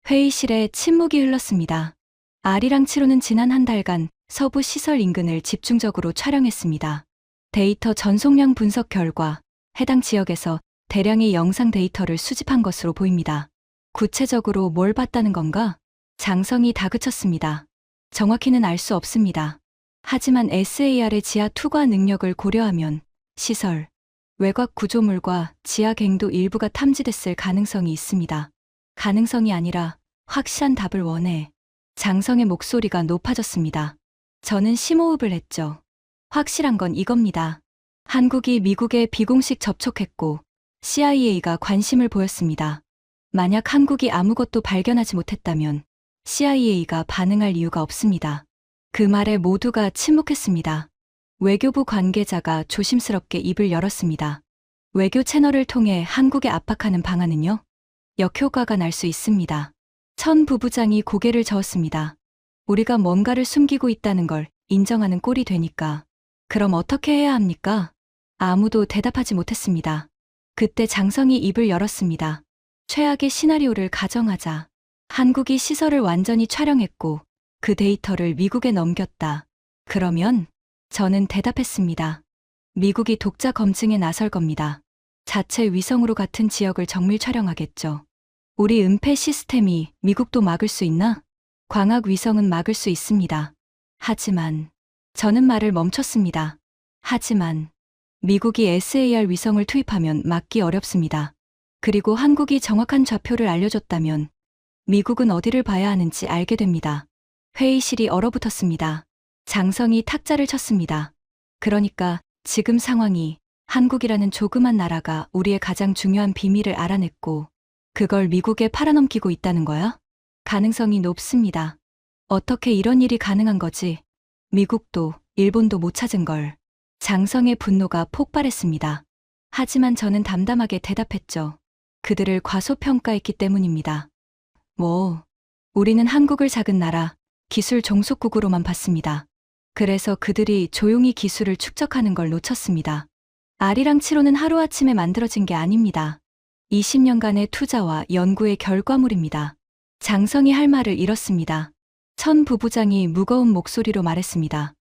회의실에 침묵이 흘렀습니다. R이랑 7호는 지난 한 달간 서부 시설 인근을 집중적으로 촬영했습니다. 데이터 전송량 분석 결과 해당 지역에서 대량의 영상 데이터를 수집한 것으로 보입니다. 구체적으로 뭘 봤다는 건가? 장성이 다그쳤습니다. 정확히는 알 수 없습니다. 하지만 SAR의 지하 투과 능력을 고려하면 시설, 외곽 구조물과 지하 갱도 일부가 탐지됐을 가능성이 있습니다. 가능성이 아니라 확실한 답을 원해. 장성의 목소리가 높아졌습니다. 저는 심호흡을 했죠. 확실한 건 이겁니다. 한국이 미국에 비공식 접촉했고 CIA가 관심을 보였습니다. 만약 한국이 아무것도 발견하지 못했다면 CIA가 반응할 이유가 없습니다. 그 말에 모두가 침묵했습니다. 외교부 관계자가 조심스럽게 입을 열었습니다. 외교 채널을 통해 한국에 압박하는 방안은요? 역효과가 날 수 있습니다. 천 부부장이 고개를 저었습니다. 우리가 뭔가를 숨기고 있다는 걸 인정하는 꼴이 되니까. 그럼 어떻게 해야 합니까? 아무도 대답하지 못했습니다. 그때 장성이 입을 열었습니다. 최악의 시나리오를 가정하자. 한국이 시설을 완전히 촬영했고 그 데이터를 미국에 넘겼다. 그러면 저는 대답했습니다. 미국이 독자 검증에 나설 겁니다. 자체 위성으로 같은 지역을 정밀 촬영하겠죠. 우리 은폐 시스템이 미국도 막을 수 있나? 광학 위성은 막을 수 있습니다. 하지만 저는 말을 멈췄습니다. 하지만 미국이 SAR 위성을 투입하면 막기 어렵습니다. 그리고 한국이 정확한 좌표를 알려줬다면 미국은 어디를 봐야 하는지 알게 됩니다. 회의실이 얼어붙었습니다. 장성이 탁자를 쳤습니다. 그러니까 지금 상황이 한국이라는 조그만 나라가 우리의 가장 중요한 비밀을 알아냈고 그걸 미국에 팔아넘기고 있다는 거야? 가능성이 높습니다. 어떻게 이런 일이 가능한 거지? 미국도 일본도 못 찾은 걸. 장성의 분노가 폭발했습니다. 하지만 저는 담담하게 대답했죠. 그들을 과소평가했기 때문입니다. 우리는 한국을 작은 나라, 기술 종속국으로만 봤습니다. 그래서 그들이 조용히 기술을 축적하는 걸 놓쳤습니다. 아리랑치로는 하루아침에 만들어진 게 아닙니다. 20년간의 투자와 연구의 결과물입니다. 장성이 할 말을 잃었습니다. 천 부부장이 무거운 목소리로 말했습니다.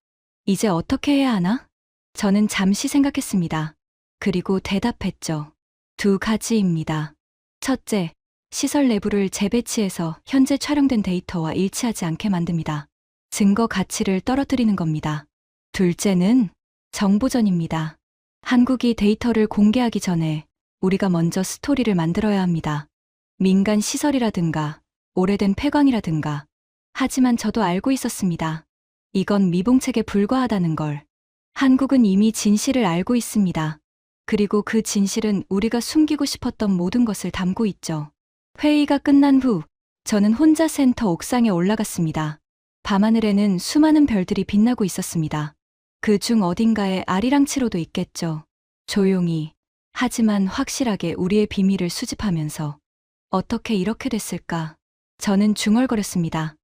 이제 어떻게 해야 하나? 저는 잠시 생각했습니다. 그리고 대답했죠. 두 가지입니다. 첫째, 시설 내부를 재배치해서 현재 촬영된 데이터와 일치하지 않게 만듭니다. 증거 가치를 떨어뜨리는 겁니다. 둘째는 정보전입니다. 한국이 데이터를 공개하기 전에 우리가 먼저 스토리를 만들어야 합니다. 민간 시설이라든가 오래된 폐광이라든가. 하지만 저도 알고 있었습니다. 이건 미봉책에 불과하다는 걸. 한국은 이미 진실을 알고 있습니다. 그리고 그 진실은 우리가 숨기고 싶었던 모든 것을 담고 있죠. 회의가 끝난 후 저는 혼자 센터 옥상에 올라갔습니다. 밤하늘에는 수많은 별들이 빛나고 있었습니다. 그 중 어딘가에 아리랑치로도 있겠죠. 조용히, 하지만 확실하게 우리의 비밀을 수집하면서. 어떻게 이렇게 됐을까? 저는 중얼거렸습니다.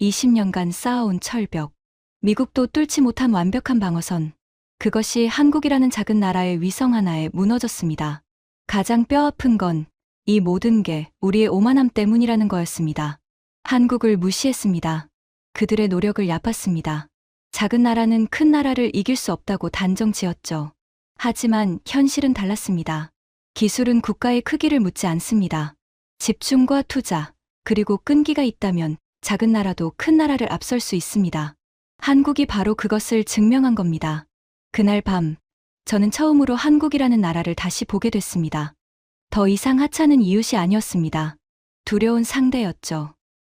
20년간 쌓아온 철벽. 미국도 뚫지 못한 완벽한 방어선. 그것이 한국이라는 작은 나라의 위성 하나에 무너졌습니다. 가장 뼈아픈 건 이 모든 게 우리의 오만함 때문이라는 거였습니다. 한국을 무시했습니다. 그들의 노력을 얕봤습니다. 작은 나라는 큰 나라를 이길 수 없다고 단정 지었죠. 하지만 현실은 달랐습니다. 기술은 국가의 크기를 묻지 않습니다. 집중과 투자, 그리고 끈기가 있다면 작은 나라도 큰 나라를 앞설 수 있습니다. 한국이 바로 그것을 증명한 겁니다. 그날 밤, 저는 처음으로 한국이라는 나라를 다시 보게 됐습니다. 더 이상 하찮은 이웃이 아니었습니다. 두려운 상대였죠.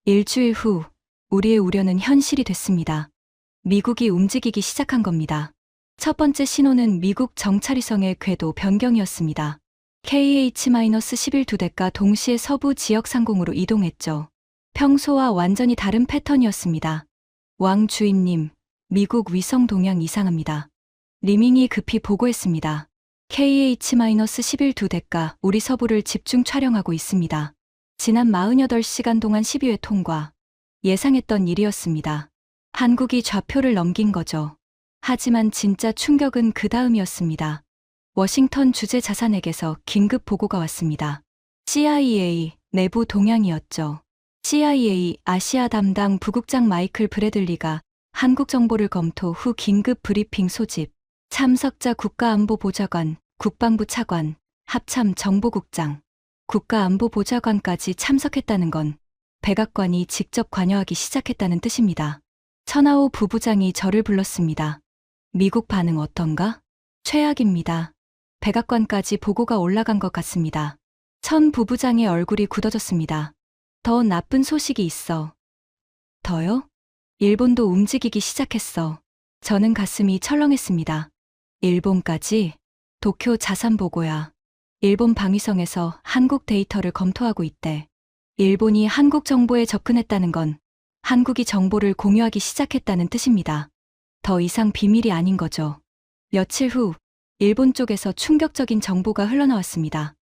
일주일 후, 우리의 우려는 현실이 됐습니다. 미국이 움직이기 시작한 겁니다. 첫 번째 신호는 미국 정찰위성의 궤도 변경이었습니다. KH-11 두 대가 동시에 서부 지역 상공으로 이동했죠. 평소와 완전히 다른 패턴이었습니다. 왕 주임님, 미국 위성 동향 이상합니다. 리밍이 급히 보고했습니다. KH-11 두 대가 우리 서부를 집중 촬영하고 있습니다. 지난 48시간 동안 12회 통과. 예상했던 일이었습니다. 한국이 좌표를 넘긴 거죠. 하지만 진짜 충격은 그 다음이었습니다. 워싱턴 주재 자산에게서 긴급 보고가 왔습니다. CIA 내부 동향이었죠. CIA 아시아 담당 부국장 마이클 브래들리가 한국 정보를 검토 후 긴급 브리핑 소집. 참석자 국가안보보좌관, 국방부 차관, 합참 정보국장, 국가안보보좌관까지 참석했다는 건 백악관이 직접 관여하기 시작했다는 뜻입니다. 천하오 부부장이 저를 불렀습니다. 미국 반응 어떤가? 최악입니다. 백악관까지 보고가 올라간 것 같습니다. 천 부부장의 얼굴이 굳어졌습니다. 더 나쁜 소식이 있어. 더요? 일본도 움직이기 시작했어. 저는 가슴이 철렁했습니다. 일본까지? 도쿄 자산 보고야. 일본 방위성에서 한국 데이터를 검토하고 있대. 일본이 한국 정보에 접근했다는 건 한국이 정보를 공유하기 시작했다는 뜻입니다. 더 이상 비밀이 아닌 거죠. 며칠 후, 일본 쪽에서 충격적인 정보가 흘러나왔습니다.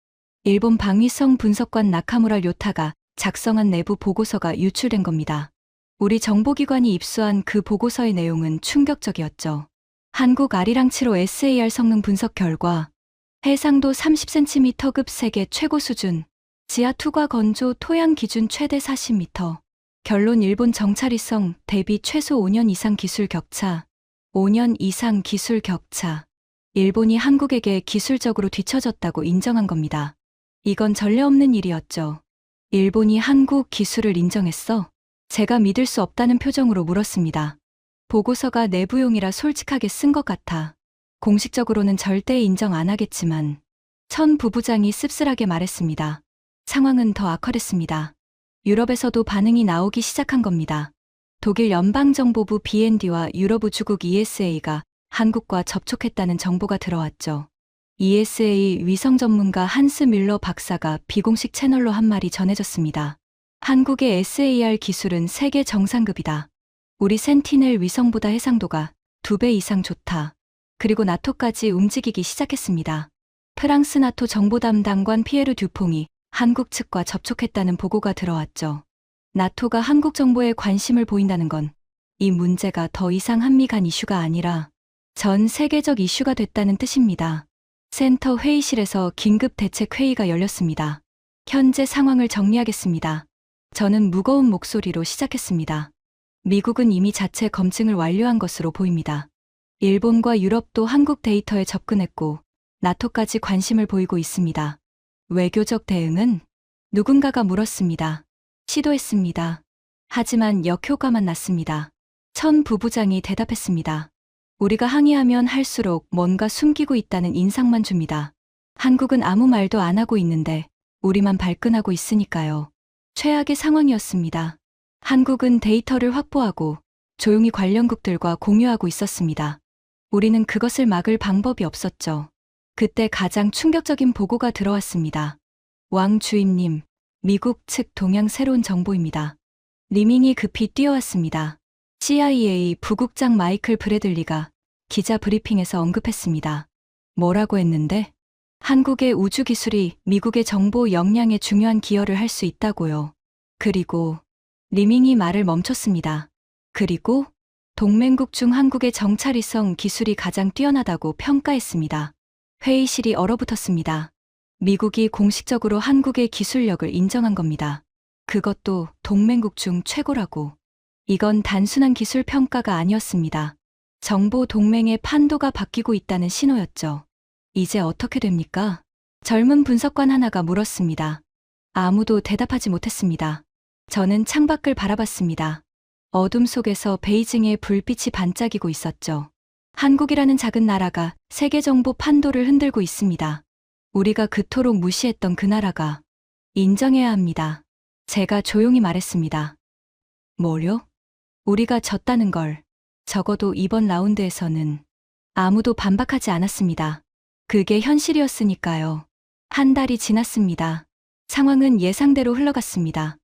일본 방위성 분석관 나카무라 료타가 작성한 내부 보고서가 유출된 겁니다. 우리 정보기관이 입수한 그 보고서의 내용은 충격적이었죠. 한국 아리랑치로 SAR 성능 분석 결과 해상도 30cm급 세계 최고 수준, 지하 투과 건조 토양 기준 최대 40m. 결론 일본 정찰위성 대비 최소 5년 이상 기술 격차. 5년 이상 기술 격차. 일본이 한국에게 기술적으로 뒤처졌다고 인정한 겁니다. 이건 전례 없는 일이었죠. 일본이 한국 기술을 인정했어? 제가 믿을 수 없다는 표정으로 물었습니다. 보고서가 내부용이라 솔직하게 쓴 것 같아. 공식적으로는 절대 인정 안 하겠지만 천 부부장이 씁쓸하게 말했습니다. 상황은 더 악화됐습니다. 유럽에서도 반응이 나오기 시작한 겁니다. 독일 연방정보부 BND와 유럽 우주국 ESA가 한국과 접촉했다는 정보가 들어왔죠. ESA 위성 전문가 한스 밀러 박사가 비공식 채널로 한 말이 전해졌습니다. 한국의 SAR 기술은 세계 정상급이다. 우리 센티넬 위성보다 해상도가 2배 이상 좋다. 그리고 나토까지 움직이기 시작했습니다. 프랑스 나토 정보 담당관 피에르 듀퐁이 한국 측과 접촉했다는 보고가 들어왔죠. 나토가 한국 정보에 관심을 보인다는 건 이 문제가 더 이상 한미 간 이슈가 아니라 전 세계적 이슈가 됐다는 뜻입니다. 센터 회의실에서 긴급 대책 회의가 열렸습니다. 현재 상황을 정리하겠습니다. 저는 무거운 목소리로 시작했습니다. 미국은 이미 자체 검증을 완료한 것으로 보입니다. 일본과 유럽도 한국 데이터에 접근했고 나토까지 관심을 보이고 있습니다. 외교적 대응은? 누군가가 물었습니다. 시도했습니다. 하지만 역효과만 났습니다. 천 부부장이 대답했습니다. 우리가 항의하면 할수록 뭔가 숨기고 있다는 인상만 줍니다. 한국은 아무 말도 안 하고 있는데 우리만 발끈하고 있으니까요. 최악의 상황이었습니다. 한국은 데이터를 확보하고 조용히 관련국들과 공유하고 있었습니다. 우리는 그것을 막을 방법이 없었죠. 그때 가장 충격적인 보고가 들어왔습니다. 왕 주임님, 미국 측 동향 새로운 정보입니다. 리밍이 급히 뛰어왔습니다. CIA 부국장 마이클 브래들리가 기자 브리핑에서 언급했습니다. 뭐라고 했는데? 한국의 우주 기술이 미국의 정보 역량에 중요한 기여를 할 수 있다고요. 그리고 리밍이 말을 멈췄습니다. 그리고 동맹국 중 한국의 정찰위성 기술이 가장 뛰어나다고 평가했습니다. 회의실이 얼어붙었습니다. 미국이 공식적으로 한국의 기술력을 인정한 겁니다. 그것도 동맹국 중 최고라고. 이건 단순한 기술 평가가 아니었습니다. 정보 동맹의 판도가 바뀌고 있다는 신호였죠. 이제 어떻게 됩니까? 젊은 분석관 하나가 물었습니다. 아무도 대답하지 못했습니다. 저는 창밖을 바라봤습니다. 어둠 속에서 베이징의 불빛이 반짝이고 있었죠. 한국이라는 작은 나라가 세계 정보 판도를 흔들고 있습니다. 우리가 그토록 무시했던 그 나라가 인정해야 합니다. 제가 조용히 말했습니다. 뭐요? 우리가 졌다는 걸. 적어도 이번 라운드에서는 아무도 반박하지 않았습니다. 그게 현실이었으니까요. 한 달이 지났습니다. 상황은 예상대로 흘러갔습니다.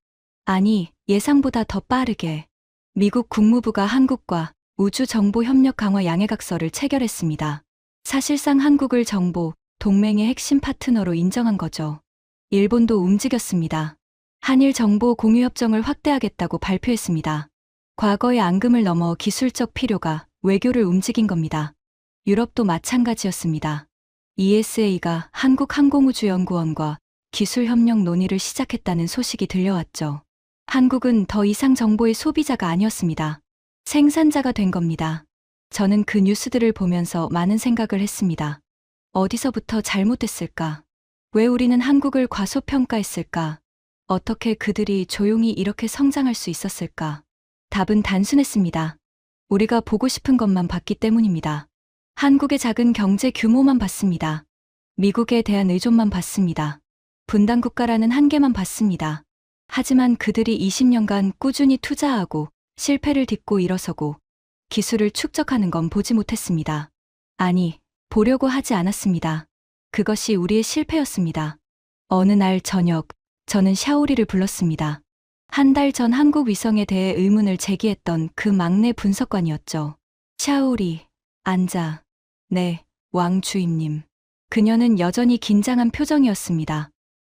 아니, 예상보다 더 빠르게. 미국 국무부가 한국과 우주정보협력 강화 양해각서를 체결했습니다. 사실상 한국을 정보, 동맹의 핵심 파트너로 인정한 거죠. 일본도 움직였습니다. 한일 정보 공유협정을 확대하겠다고 발표했습니다. 과거의 앙금을 넘어 기술적 필요가 외교를 움직인 겁니다. 유럽도 마찬가지였습니다. ESA가 한국항공우주연구원과 기술협력 논의를 시작했다는 소식이 들려왔죠. 한국은 더 이상 정보의 소비자가 아니었습니다. 생산자가 된 겁니다. 저는 그 뉴스들을 보면서 많은 생각을 했습니다. 어디서부터 잘못됐을까? 왜 우리는 한국을 과소평가했을까? 어떻게 그들이 조용히 이렇게 성장할 수 있었을까? 답은 단순했습니다. 우리가 보고 싶은 것만 봤기 때문입니다. 한국의 작은 경제 규모만 봤습니다. 미국에 대한 의존만 봤습니다. 분단국가라는 한계만 봤습니다. 하지만 그들이 20년간 꾸준히 투자하고 실패를 딛고 일어서고 기술을 축적하는 건 보지 못했습니다. 아니, 보려고 하지 않았습니다. 그것이 우리의 실패였습니다. 어느 날 저녁, 저는 샤오리를 불렀습니다. 한 달 전 한국 위성에 대해 의문을 제기했던 그 막내 분석관이었죠. 샤오리, 앉아. 네, 왕 주임님. 그녀는 여전히 긴장한 표정이었습니다.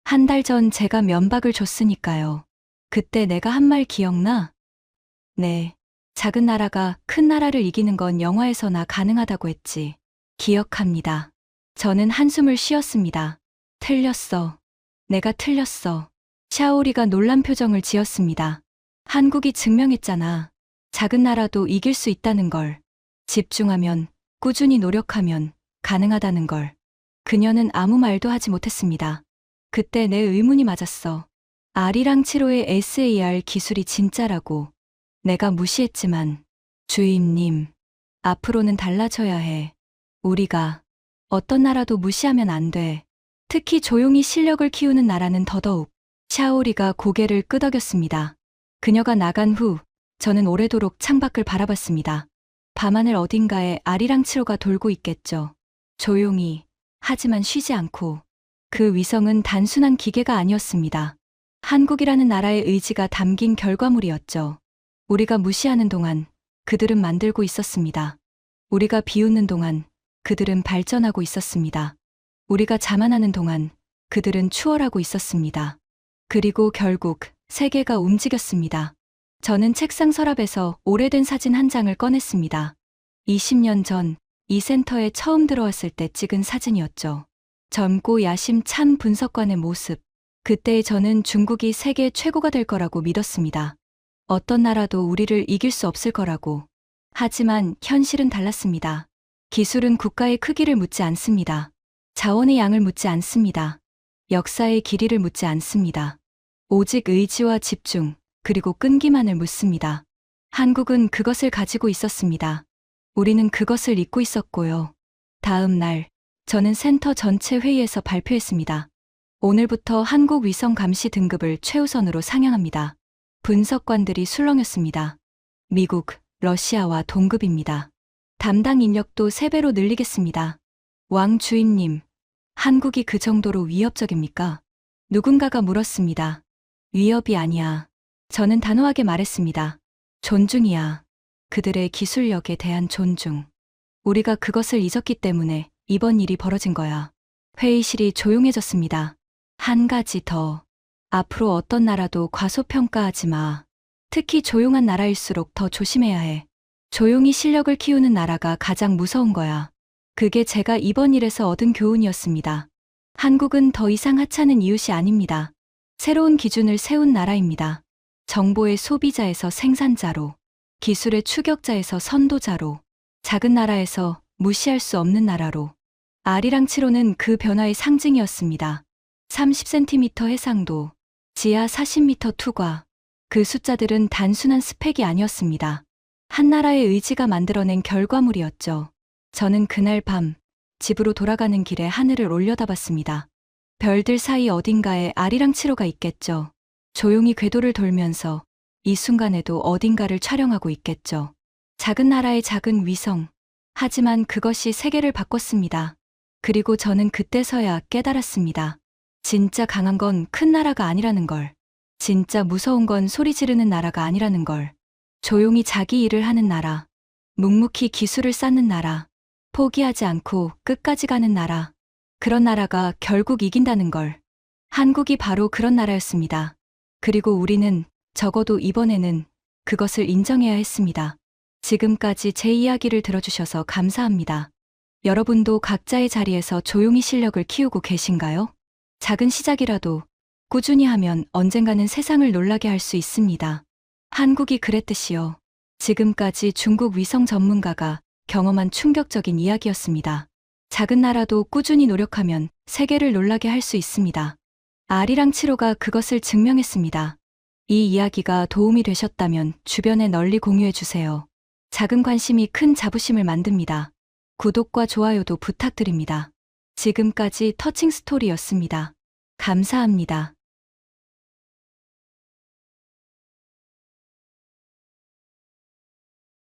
한 달 전 제가 면박을 줬으니까요. 그때 내가 한 말 기억나? 네. 작은 나라가 큰 나라를 이기는 건 영화에서나 가능하다고 했지. 기억합니다. 저는 한숨을 쉬었습니다. 틀렸어. 내가 틀렸어. 샤오리가 놀란 표정을 지었습니다. 한국이 증명했잖아. 작은 나라도 이길 수 있다는 걸. 집중하면, 꾸준히 노력하면 가능하다는 걸. 그녀는 아무 말도 하지 못했습니다. 그때 내 의문이 맞았어. 아리랑 7호의 SAR 기술이 진짜라고. 내가 무시했지만, 주임님, 앞으로는 달라져야 해. 우리가 어떤 나라도 무시하면 안 돼. 특히 조용히 실력을 키우는 나라는 더더욱. 샤오리가 고개를 끄덕였습니다. 그녀가 나간 후 저는 오래도록 창밖을 바라봤습니다. 밤하늘 어딘가에 아리랑 7호가 돌고 있겠죠. 조용히, 하지만 쉬지 않고 그 위성은 단순한 기계가 아니었습니다. 한국이라는 나라의 의지가 담긴 결과물이었죠. 우리가 무시하는 동안 그들은 만들고 있었습니다. 우리가 비웃는 동안 그들은 발전하고 있었습니다. 우리가 자만하는 동안 그들은 추월하고 있었습니다. 그리고 결국 세계가 움직였습니다. 저는 책상 서랍에서 오래된 사진 한 장을 꺼냈습니다. 20년 전 이 센터에 처음 들어왔을 때 찍은 사진이었죠. 젊고 야심찬 분석관의 모습. 그때의 저는 중국이 세계 최고가 될 거라고 믿었습니다. 어떤 나라도 우리를 이길 수 없을 거라고. 하지만 현실은 달랐습니다. 기술은 국가의 크기를 묻지 않습니다. 자원의 양을 묻지 않습니다. 역사의 길이를 묻지 않습니다. 오직 의지와 집중, 그리고 끈기만을 묻습니다. 한국은 그것을 가지고 있었습니다. 우리는 그것을 잊고 있었고요. 다음 날, 저는 센터 전체 회의에서 발표했습니다. 오늘부터 한국 위성 감시 등급을 최우선으로 상향합니다. 분석관들이 술렁였습니다. 미국, 러시아와 동급입니다. 담당 인력도 3배로 늘리겠습니다. 왕 주임님, 한국이 그 정도로 위협적입니까? 누군가가 물었습니다. 위협이 아니야. 저는 단호하게 말했습니다. 존중이야. 그들의 기술력에 대한 존중. 우리가 그것을 잊었기 때문에 이번 일이 벌어진 거야. 회의실이 조용해졌습니다. 한 가지 더. 앞으로 어떤 나라도 과소평가하지 마. 특히 조용한 나라일수록 더 조심해야 해. 조용히 실력을 키우는 나라가 가장 무서운 거야. 그게 제가 이번 일에서 얻은 교훈이었습니다. 한국은 더 이상 하찮은 이웃이 아닙니다. 새로운 기준을 세운 나라입니다. 정보의 소비자에서 생산자로, 기술의 추격자에서 선도자로, 작은 나라에서 무시할 수 없는 나라로. 아리랑치로는 그 변화의 상징이었습니다. 30cm 해상도, 지하 40m 투과. 그 숫자들은 단순한 스펙이 아니었습니다. 한 나라의 의지가 만들어낸 결과물이었죠. 저는 그날 밤 집으로 돌아가는 길에 하늘을 올려다봤습니다. 별들 사이 어딘가에 아리랑치로가 있겠죠. 조용히 궤도를 돌면서 이 순간에도 어딘가를 촬영하고 있겠죠. 작은 나라의 작은 위성. 하지만 그것이 세계를 바꿨습니다. 그리고 저는 그때서야 깨달았습니다. 진짜 강한 건 큰 나라가 아니라는 걸. 진짜 무서운 건 소리 지르는 나라가 아니라는 걸. 조용히 자기 일을 하는 나라. 묵묵히 기술을 쌓는 나라. 포기하지 않고 끝까지 가는 나라. 그런 나라가 결국 이긴다는 걸. 한국이 바로 그런 나라였습니다. 그리고 우리는 적어도 이번에는 그것을 인정해야 했습니다. 지금까지 제 이야기를 들어주셔서 감사합니다. 여러분도 각자의 자리에서 조용히 실력을 키우고 계신가요? 작은 시작이라도 꾸준히 하면 언젠가는 세상을 놀라게 할 수 있습니다. 한국이 그랬듯이요. 지금까지 중국 위성 전문가가 경험한 충격적인 이야기였습니다. 작은 나라도 꾸준히 노력하면 세계를 놀라게 할 수 있습니다. 아리랑치로가 그것을 증명했습니다. 이 이야기가 도움이 되셨다면 주변에 널리 공유해 주세요. 작은 관심이 큰 자부심을 만듭니다. 구독과 좋아요도 부탁드립니다. 지금까지 터칭 스토리였습니다. 감사합니다.